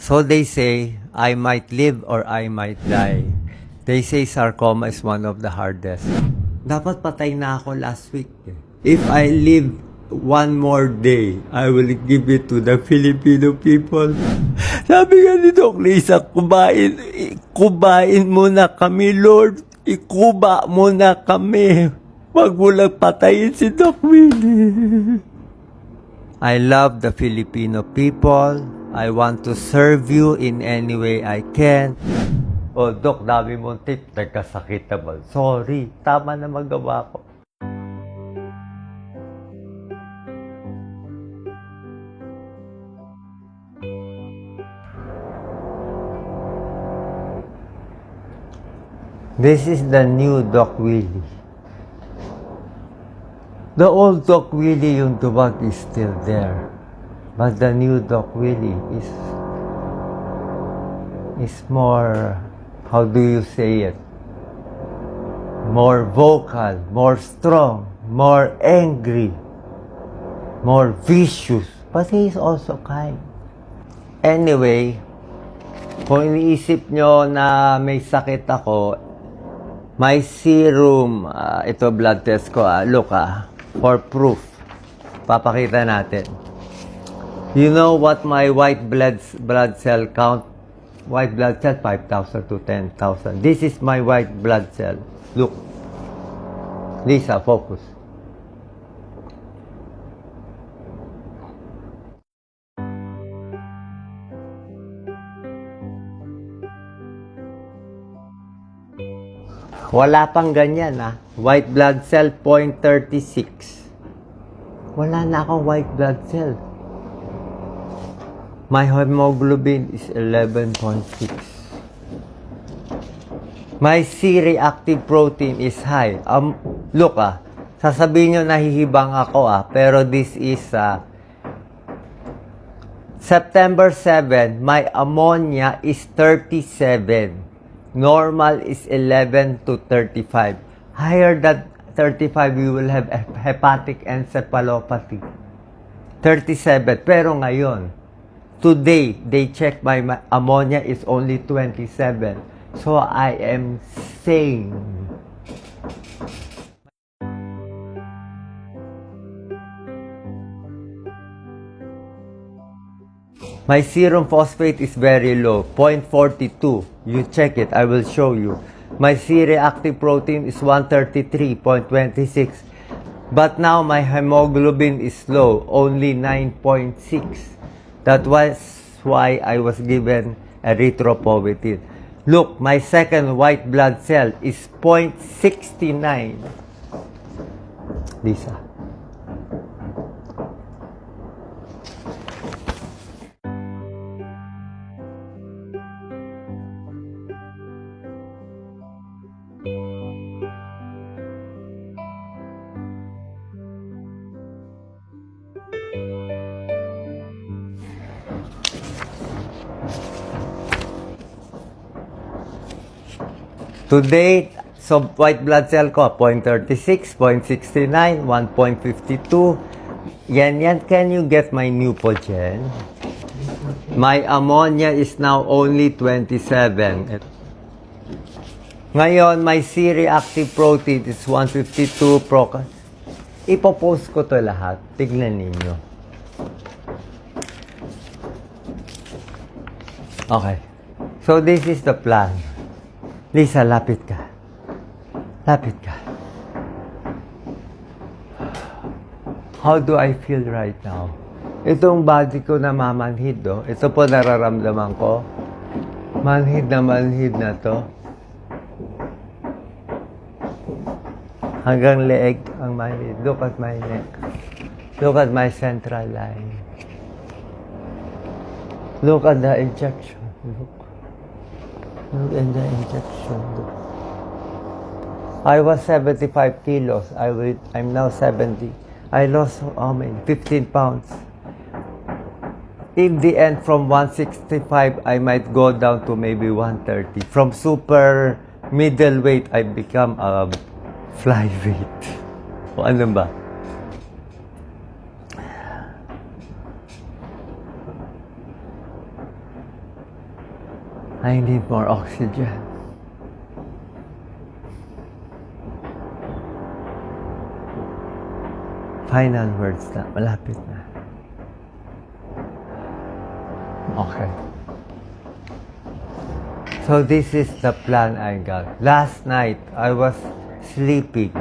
So they say, I might live or I might die. They say sarcoma is one of the hardest. Dapat patay na ako last week. If I live one more day, I will give it to the Filipino people. Sabi nga ni Doc Lisa, kubain muna kami, Lord. Ikuba muna kami. Wag mo lang patayin si Doc Willie. I love the Filipino people. I want to serve you in any way I can. Oh, Doc, dami mong tip. Nagkasakit naman. Sorry, tama na magawa ko. This is the new Doc Willie. The old Doc Willie, yung duwag, is still there. But the new Doc Willie is more, how do you say it? More vocal, more strong, more angry, more vicious. But he is also kind. Anyway, kung iniisip nyo na may sakit ako, my serum, ito blood test ko, look for proof. Papakita natin. You know what my white blood cell count? White blood cell, 5,000 to 10,000. This is my white blood cell. Look. Lisa, focus. Wala pang ganyan, White blood cell, 0.36. Wala na akong white blood cell. My hemoglobin is 11.6. My C-reactive protein is high. Look, sasabihin nyo nahihibang ako, pero this is September 7, my ammonia is 37. Normal is 11 to 35. Higher than 35, you will have hepatic encephalopathy. 37. Pero ngayon, today, they check my ammonia is only 27. So, I am sane. My serum phosphate is very low, 0.42. You check it, I will show you. My C-reactive protein is 133.26. But now my hemoglobin is low, only 9.6. That was why I was given erythropoietin. Look, my second white blood cell is 0.69. Lisa. Today, so white blood cell ko, 0.36, 0.69, 1.52. Yan. Can you get my Neupogen? My ammonia is now only 27. Ngayon, my C-reactive protein is 152. Ipopost ko to lahat. Tignan ninyo. Okay. So, this is the plan. Lisa, lapit ka. Lapit ka. How do I feel right now? Itong body ko na mamanhid, Ito po nararamdaman ko. Manhid na to. Hanggang leeg ang manhid. Look at my neck. Look at my central line. Look at the injection. Look at the injection. I was 75 kilos. I'm now 70. I lost 15 pounds. In the end, from 165, I might go down to maybe 130. From super middleweight, I become a flyweight. O ano ba? I need more oxygen. Final words na. Malapit na. Okay. So this is the plan I got. Last night, I was sleeping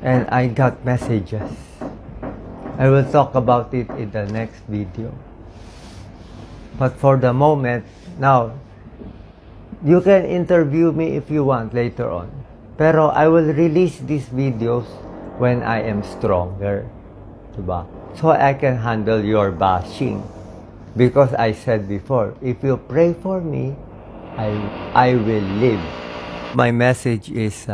and I got messages. I will talk about it in the next video. But for the moment, now, you can interview me if you want later on. Pero I will release these videos when I am stronger. Diba? So I can handle your bashing. Because I said before, if you pray for me, I will live. My message is,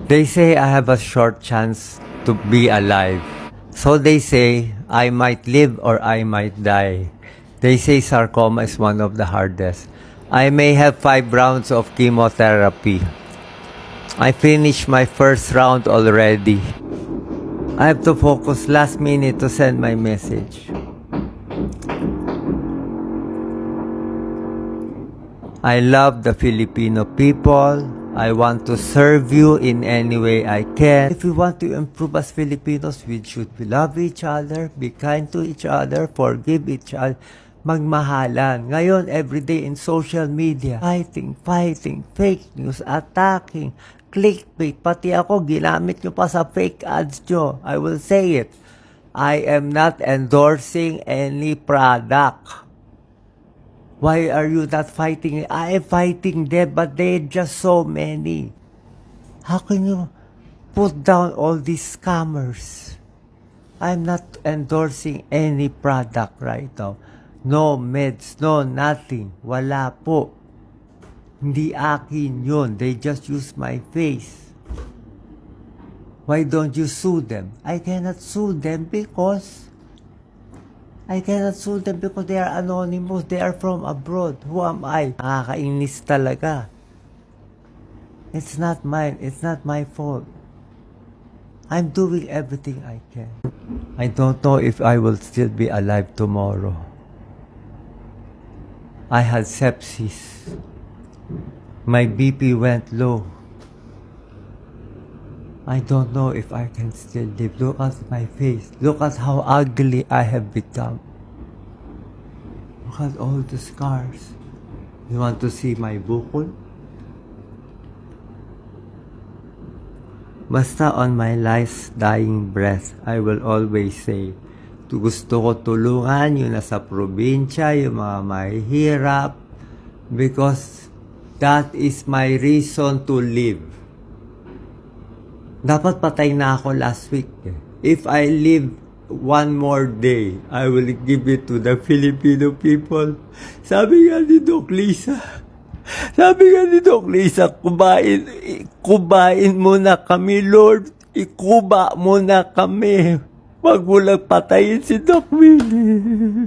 they say I have a short chance to be alive. So they say I might live or I might die. They say sarcoma is one of the hardest. I may have 5 rounds of chemotherapy. I finished my first round already. I have to focus last minute to send my message. I love the Filipino people. I want to serve you in any way I can. If we want to improve as Filipinos, we should love each other, be kind to each other, forgive each other, magmahalan. Ngayon, everyday in social media, fighting, fake news, attacking, clickbait. Pati ako, ginamit nyo pa sa fake ads nyo. I will say it. I am not endorsing any product. Why are you not fighting? I am fighting them, but they're just so many. How can you put down all these scammers? I'm not endorsing any product right now. No meds, no nothing. Wala po. Hindi akin yun. They just use my face. Why don't you sue them? I cannot sue them because they are anonymous. They are from abroad. Who am I? Nakakainis talaga. It's not mine. It's not my fault. I'm doing everything I can. I don't know if I will still be alive tomorrow. I had sepsis. My BP went low. I don't know if I can still live. Look at my face. Look at how ugly I have become. Look at all the scars. You want to see my bukol? Basta on my last dying breath, I will always say, gusto ko tulungan yung nasa probinsya, yung mga mahihirap, because that is my reason to live. Dapat patay na ako last week. If I live one more day, I will give it to the Filipino people. Sabi nga ni Doc Lisa, kubain muna kami, Lord. Ikuba muna kami. Wag mo lang patayin si Doc Willie.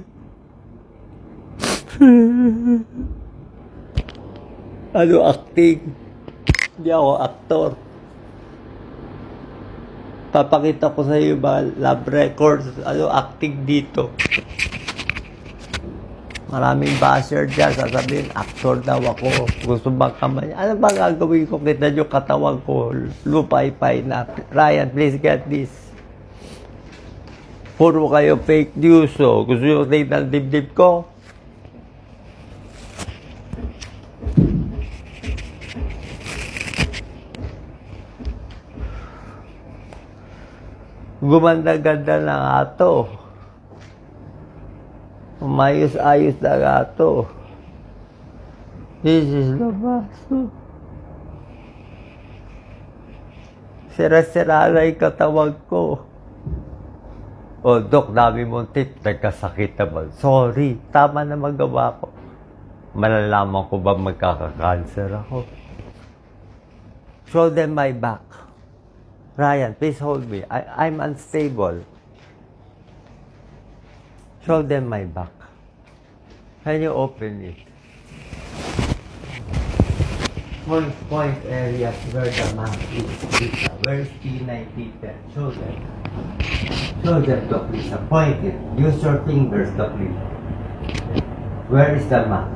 Ano acting? Hindi ako aktor. Papakita ko sa iyo ba lab records, acting dito. Maraming basher dyan, sasabihin, actor daw ako. Gusto bang kamay? Ano ba gagawin ko? Kita nyo katawan ko, lupay-pay na. Ryan, please get this. Puro kayo fake news, oh. Gusto nyo tingnan dibdib ko? Gumanda-ganda na nga to. Umayos-ayos na nga to. This is the baso. Sira-sira na yung katawag ko. O, Dok, dami mong tip. Nagkasakit naman. Sorry, tama na magawa ko. Malalaman ko ba magkaka-cancer ako? Show them my back. Ryan, please hold me. I'm unstable. Show them my back. Can you open it? Point areas where the map is. Where is T9, T10? Show them. Show them, Doc Lisa. Point it. Use your fingers, Doc Lisa. Where is the map?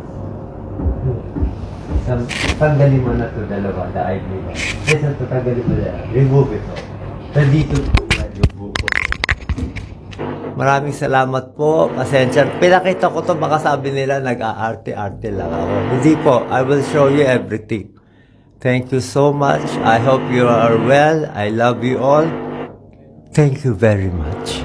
Tanggalin mo na ito dalawa, the eyelid. Kasi ito, tanggalin mo na. Remove ito. Nandito po yan yung buko. Maraming salamat po. Pasensya. Pinakita ko to baka sabi nila nag-aarte-arte lang ako. Hindi po. I will show you everything. Thank you so much. I hope you are well. I love you all. Thank you very much.